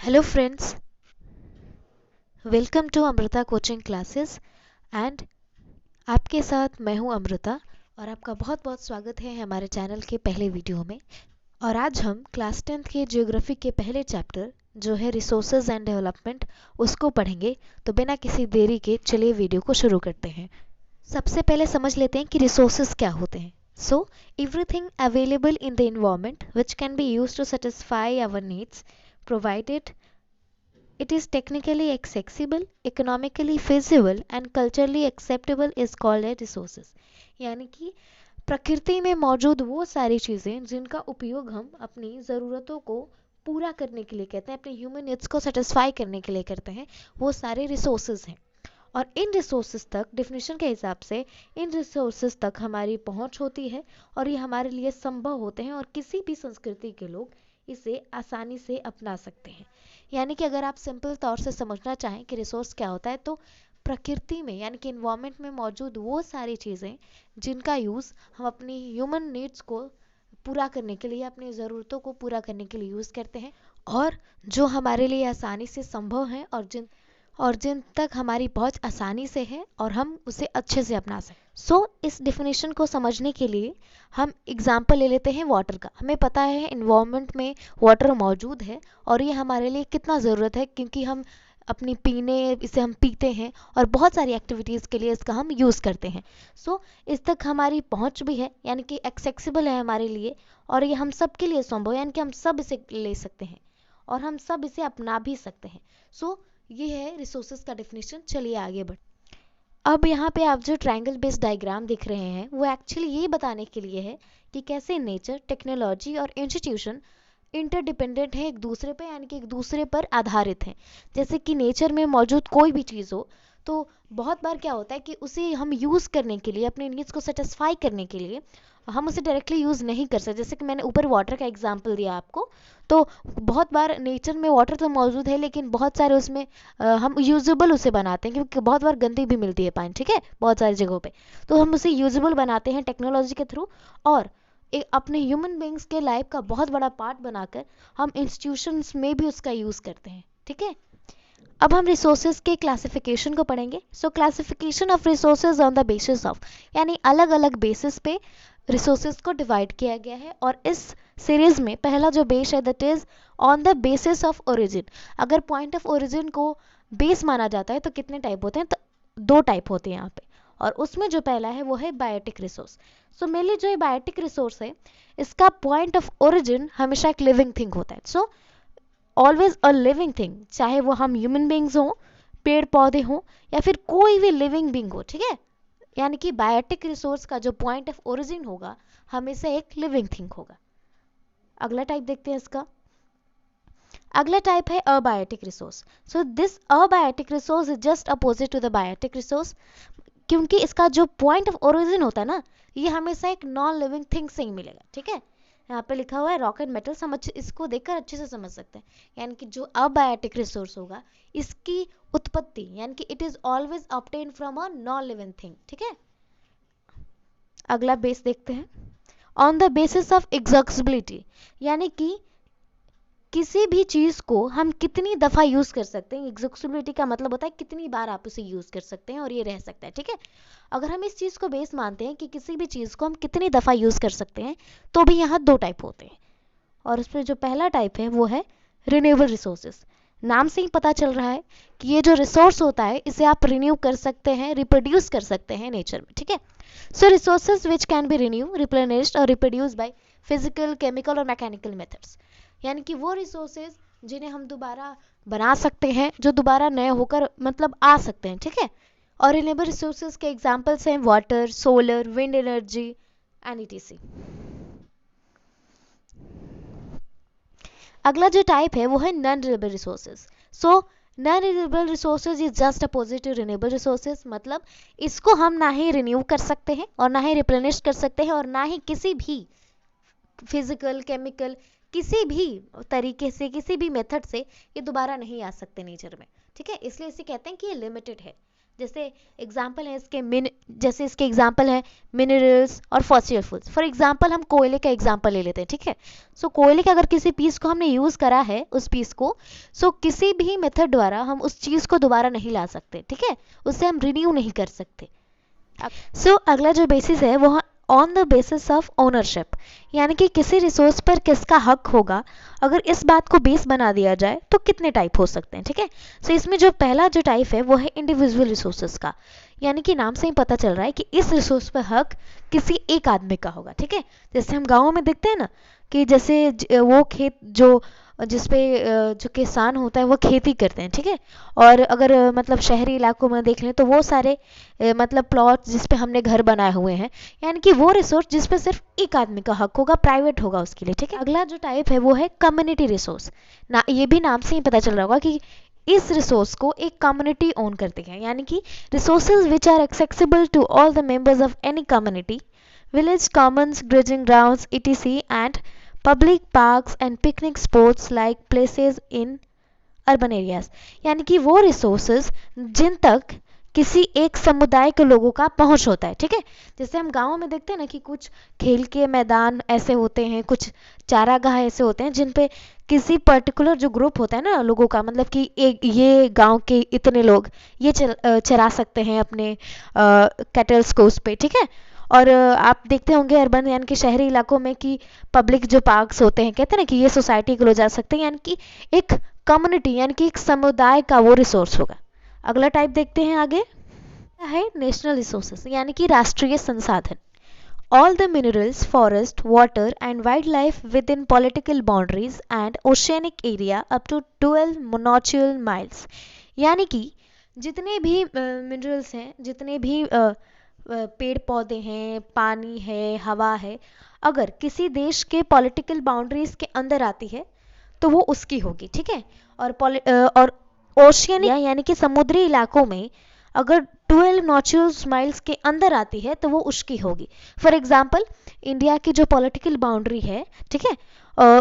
Hello friends, welcome to Amrita coaching classes and आपके साथ मैं हूं अमृता और आपका बहुत बहुत स्वागत है हमारे चैनल के पहले वीडियो में। और आज हम क्लास 10th के ज्योग्राफी के पहले चैप्टर जो है रिसोर्सेज एंड डेवलपमेंट उसको पढ़ेंगे। तो बिना किसी देरी के चलिए वीडियो को शुरू करते हैं। सबसे पहले समझ लेते हैं कि रिसोर्सेज क्या होते हैं। So everything available in the environment which can be used to satisfy our needs provided it is technically accessible, economically feasible and culturally acceptable is called as resources। यानी कि प्रकृति में मौजूद वो सारी चीज़ें जिनका उपयोग हम अपनी ज़रूरतों को पूरा करने के लिए कहते हैं, अपने ह्यूमन नीड्स को सेटिस्फाई करने के लिए करते हैं, वो सारे रिसोर्सेज हैं। और इन रिसोर्सेज तक डेफिनेशन के हिसाब से इन रिसोर्सेज तक हमारी पहुंच होती है और ये हमारे लिए संभव होते हैं और किसी भी संस्कृति के लोग इसे आसानी से अपना सकते हैं। यानी कि अगर आप सिंपल तौर से समझना चाहें कि रिसोर्स क्या होता है तो प्रकृति में यानी कि इन्वायरमेंट में मौजूद वो सारी चीज़ें जिनका यूज़ हम अपनी ह्यूमन नीड्स को पूरा करने के लिए, अपनी ज़रूरतों को पूरा करने के लिए यूज़ करते हैं और जो हमारे लिए आसानी से संभव हैं और जिन तक हमारी पहुंच आसानी से है और हम उसे अच्छे से अपना सकें। इस डेफिनेशन को समझने के लिए हम एग्जाम्पल ले लेते हैं वाटर का। हमें पता है इन्वायरमेंट में वाटर मौजूद है और ये हमारे लिए कितना ज़रूरत है, क्योंकि हम अपनी इसे हम पीते हैं और बहुत सारी एक्टिविटीज़ के लिए इसका हम यूज़ करते हैं। इस तक हमारी पहुंच भी है, यानी कि एक्सेसिबल है हमारे लिए और ये हम सब के लिए संभव है, यानी कि हम सब इसे ले सकते हैं और हम सब इसे अपना भी सकते हैं। ये है रिसोर्सेज का डेफिनेशन। चलिए आगे बढ़। अब यहाँ पे आप जो ट्रायंगल बेस्ड डायग्राम दिख रहे हैं वो एक्चुअली ये बताने के लिए है कि कैसे नेचर, टेक्नोलॉजी और इंस्टीट्यूशन इंटरडिपेंडेंट है एक दूसरे पे, यानी कि एक दूसरे पर आधारित हैं। जैसे कि नेचर में मौजूद कोई भी चीज़ हो तो बहुत बार क्या होता है कि उसे हम यूज़ करने के लिए, अपने नीड्स को सेटिस्फाई करने के लिए हम उसे डायरेक्टली यूज़ नहीं कर सकते। जैसे कि मैंने ऊपर वाटर का एग्जांपल दिया आपको, तो बहुत बार नेचर में वाटर तो मौजूद है लेकिन बहुत सारे उसमें हम यूजेबल उसे बनाते हैं, क्योंकि बहुत बार गंदी भी मिलती है पानी, ठीक है, बहुत सारी जगहों पे। तो हम उसे यूजेबल बनाते हैं टेक्नोलॉजी के थ्रू और अपने ह्यूमन बींग्स के लाइफ का बहुत बड़ा पार्ट बनाकर हम इंस्टीट्यूशंस में भी उसका यूज़ करते हैं, ठीक है। अब हम रिसोर्सेज के क्लासिफिकेशन को पढ़ेंगे। Classification of resources on the basis of, यानी अलग अलग बेसिस पे रिसोर्सेज को डिवाइड किया गया है। और इस सीरीज में पहला जो बेस है that is on the basis of origin. अगर पॉइंट ऑफ ओरिजिन को बेस माना जाता है तो कितने टाइप होते हैं? तो दो टाइप होते हैं यहाँ पे, और उसमें जो पहला है वो है बायोटिक रिसोर्स। मेनली जो ये बायोटिक रिसोर्स है इसका पॉइंट ऑफ ओरिजिन हमेशा एक लिविंग थिंग होता है। ऑलवेज अ लिविंग थिंग, चाहे वो हम ह्यूमन बींग्स हों, पेड़ पौधे हों या फिर कोई भी लिविंग बींग हो, ठीक है। यानी कि बायोटिक रिसोर्स का जो पॉइंट ऑफ ओरिजिन होगा हमेशा एक लिविंग थिंग होगा। अगला टाइप देखते हैं इसका। अगला टाइप है abiotic resource. This abiotic resource is just opposite to the biotic resource, क्योंकि इसका जो पॉइंट ऑफ ओरिजिन होता है ना, ये हमेशा एक नॉन लिविंग थिंग से ही मिलेगा, ठीक है। यहाँ पे लिखा हुआ है रॉक एंड मेटल, समझ इसको देखकर अच्छे से समझ सकते हैं। यानी कि जो अबायोटिक रिसोर्स होगा इसकी उत्पत्ति यानी कि it is always obtain from a non living thing, ठीक है। अगला बेस देखते हैं, ऑन द बेसिस ऑफ एक्सॉक्सिबिलिटी, यानी कि किसी भी चीज़ को हम कितनी दफ़ा यूज़ कर सकते हैं। एक्सॉक्सिबिलिटी का मतलब होता है कितनी बार आप उसे यूज़ कर सकते हैं और ये रह सकता है, ठीक है। अगर हम इस चीज़ को बेस मानते हैं कि किसी भी चीज़ को हम कितनी दफ़ा यूज़ कर सकते हैं, तो भी यहाँ दो टाइप होते हैं। और उसमें जो पहला टाइप है वो है रिन्यूएबल रिसोर्सेज। नाम से ही पता चल रहा है कि ये जो रिसोर्स होता है इसे आप रिन्यू कर सकते हैं, रिप्रोड्यूस कर सकते हैं नेचर में, ठीक है। Resources which can be renew, replenished और रिप्रोड्यूस बाय फिजिकल, केमिकल और मैकेनिकल मेथड्स, यानी कि वो रिसोर्सेज जिन्हें हम दोबारा बना सकते हैं, जो दोबारा नए होकर मतलब आ सकते हैं, ठीक है। और रिन्यूएबल रिसोर्सेज के एग्जांपल्स हैं water, solar, wind energy and etc. अगला जो टाइप है वो है non renewable resources. Non renewable resources is just opposite to renewable resources, मतलब इसको हम ना ही रिन्यू कर सकते हैं और ना ही रिप्लेनिश कर सकते हैं और ना ही किसी भी फिजिकल, केमिकल, किसी भी तरीके से, किसी भी मेथड से ये दोबारा नहीं आ सकते नेचर में, ठीक है। इसलिए इसे कहते हैं कि ये लिमिटेड है। जैसे एग्जाम्पल है जैसे इसके एग्जाम्पल है मिनरल्स और फॉसिल फूड्स। फॉर एग्जाम्पल हम कोयले का एग्जाम्पल ले लेते हैं, ठीक है। सो कोयले के अगर किसी पीस को हमने यूज करा है, उस पीस को, सो किसी भी मेथड द्वारा हम उस चीज को दोबारा नहीं ला सकते, ठीक है, उससे हम रिन्यू नहीं कर सकते। सो अगला जो बेसिस है वो on the basis of ownership, यानी कि किसी रिसोर्स पर किसका हक होगा। अगर इस बात को बेस बना दिया जाए तो कितने टाइप हो सकते हैं, ठीक है। सो इसमें जो पहला जो टाइप है वो है इंडिविजुअल रिसोर्सेज का, यानी कि नाम से ही पता चल रहा है कि इस रिसोर्स पर हक किसी एक आदमी का होगा, ठीक है। जैसे हम गाँव में देखते हैं ना कि जैसे वो खेत जो जिसपे जो किसान होता है वो खेती करते हैं, ठीक है। और अगर मतलब शहरी इलाकों में देख लें तो वो सारे मतलब प्लॉट जिस पे हमने घर बनाए हुए हैं, यानी कि वो रिसोर्स जिस पे सिर्फ एक आदमी का हक होगा, प्राइवेट होगा उसके लिए, ठीक है। अगला जो टाइप है वो है कम्युनिटी रिसोर्स ना, ये भी नाम से ही पता चल रहा होगा कि इस रिसोर्स को एक कम्युनिटी ओन करती है, यानी कि resources which are accessible to all the members of any community, village commons, grazing grounds, etc., and public parks and picnic spots like places in urban areas, यानी कि वो रिसोर्सेज जिन तक किसी एक समुदाय के लोगों का पहुंच होता है, ठीक है। जैसे हम गाँव में देखते हैं ना कि कुछ खेल के मैदान ऐसे होते हैं, कुछ चारागाह ऐसे होते हैं जिन पे किसी पर्टिकुलर जो ग्रुप होता है ना लोगों का, मतलब कि एक ये गांव के इतने लोग ये चरा सकते हैं अपने कैटल्स को उस पे, ठीक है। और आप देखते होंगे अर्बन यानी कि शहरी इलाकों में कि पब्लिक जो पार्क्स होते हैं, कहते हैं ना कि ये सोसाइटी के लोग जा सकते हैं, यानी कि एक कम्युनिटी यानी कि एक समुदाय का वो रिसोर्स होगा। अगला टाइप देखते हैं आगे है नेशनल रिसोर्सेस, यानी कि राष्ट्रीय संसाधन। All the minerals, forest, water and wildlife within political boundaries and oceanic area up to 12 nautical miles, यानी कि जितने भी मिनरल्स हैं, जितने भी पेड़ पौधे हैं, पानी है, हवा है, अगर किसी देश के पॉलिटिकल बाउंड्रीज के अंदर आती है तो वो उसकी होगी, ठीक है। और ओशियनिक यानी कि समुद्री इलाकों में अगर 12 नॉटिकल माइल्स के अंदर आती है तो वो उसकी होगी। फॉर एग्जाम्पल इंडिया की जो पॉलिटिकल बाउंड्री है, ठीक है,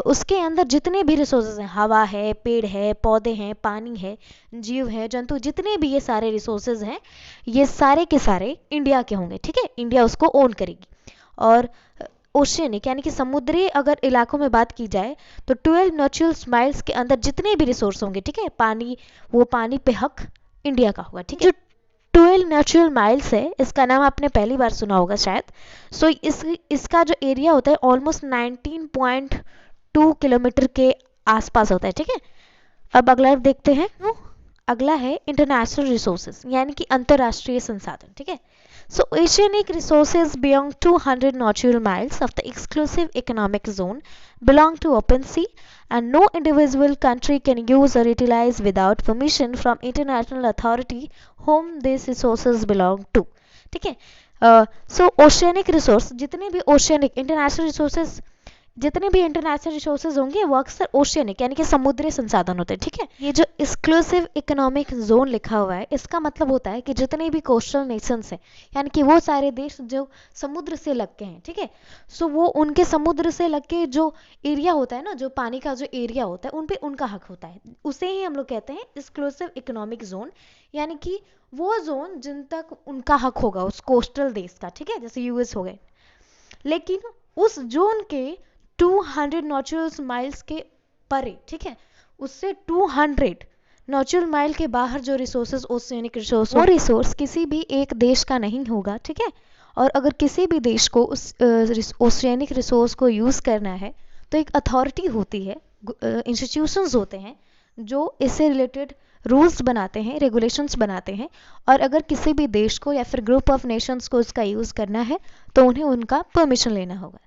उसके अंदर जितने भी रिसोर्सेज हैं, हवा है, पेड़ है, पौधे हैं, पानी है, जीव है, जंतु, जितने भी ये सारे रिसोर्सेज हैं, ये सारे के सारे इंडिया के होंगे, ठीक है। इंडिया उसको ओन करेगी। और ओशियनिक यानी कि समुद्री अगर इलाकों में बात की जाए तो 12 नॉटिकल माइल्स के अंदर जितने भी रिसोर्स होंगे, ठीक है, पानी, वो पानी पे हक इंडिया का होगा, ठीक है। 12 नेचुरल माइल्स है, इसका नाम आपने पहली बार सुना होगा शायद। सो इसका जो एरिया होता है ऑलमोस्ट 19.2 किलोमीटर के आसपास होता है, ठीक है। अब अगला देखते हैं, अगला है इंटरनेशनल रिसोर्सेज यानी कि अंतरराष्ट्रीय संसाधन, ठीक है। So oceanic resources beyond 200 nautical miles of the exclusive economic zone belong to open sea, and no individual country can use or utilize without permission from international authority whom these resources belong to, ठीक है। So oceanic resource जितने भी oceanic international resources, जितने भी international resources होंगे वो अक्सर oceanic यानी कि समुद्री संसाधन होते हैं, ठीक है। ये जो एक्सक्लूसिव इकोनॉमिक जोन लिखा हुआ है, इसका मतलब होता है कि जितने भी कोस्टल नेशंस हैं, यानी कि वो सारे देश जो समुद्र से लग के हैं, ठीक है, सो वो उनके समुद्र से लग के जो एरिया होता है ना, जो पानी का जो एरिया होता है, उन पे उनका हक होता है, उसे ही हम लोग कहते हैं एक्सक्लूसिव इकोनॉमिक जोन, यानी कि वो जोन जिन तक उनका हक होगा उस कोस्टल देश का, ठीक है, जैसे यूएस हो गए। लेकिन उस जोन के 200 नॉटिकल माइल्स के परे, ठीक है, उससे 200 नॉटिकल माइल के बाहर जो रिसोर्सेज ओशियनिक रिसोर्स, वो रिसोर्स किसी भी एक देश का नहीं होगा, ठीक है। और अगर किसी भी देश को उस ओशियनिक रिसोर्स को यूज करना है तो एक अथॉरिटी होती है, इंस्टीट्यूशंस होते हैं जो इससे रिलेटेड रूल्स बनाते हैं, रेगुलेशंस बनाते हैं, और अगर किसी भी देश को या फिर ग्रुप ऑफ नेशंस को उसका यूज करना है तो उन्हें उनका परमिशन लेना होगा।